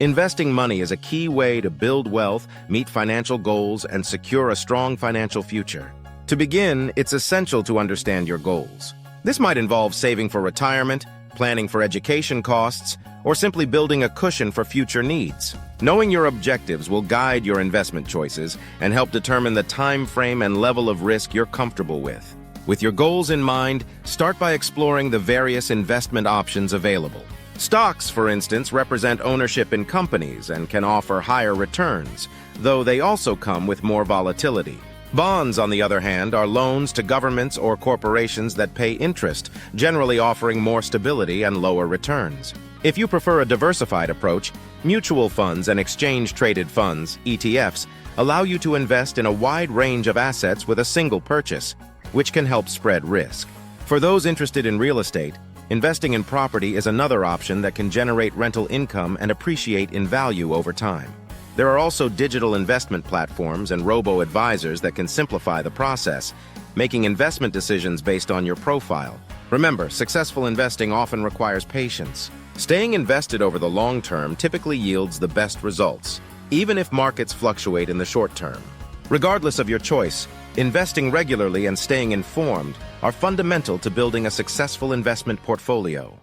Investing money is a key way to build wealth, meet financial goals, and secure a strong financial future. To begin, it's essential to understand your goals. This might involve saving for retirement, planning for education costs, or simply building a cushion for future needs. Knowing your objectives will guide your investment choices and help determine the time frame and level of risk you're comfortable with. With your goals in mind, start by exploring the various investment options available. Stocks, for instance, represent ownership in companies and can offer higher returns, though they also come with more volatility. Bonds, on the other hand, are loans to governments or corporations that pay interest, generally offering more stability and lower returns. If you prefer a diversified approach, mutual funds and exchange-traded funds, ETFs, allow you to invest in a wide range of assets with a single purchase, which can help spread risk. For those interested in real estate, investing in property is another option that can generate rental income and appreciate in value over time. There are also digital investment platforms and robo-advisors that can simplify the process, making investment decisions based on your profile. Remember, successful investing often requires patience. Staying invested over the long term typically yields the best results, even if markets fluctuate in the short term. Regardless of your choice, investing regularly and staying informed are fundamental to building a successful investment portfolio.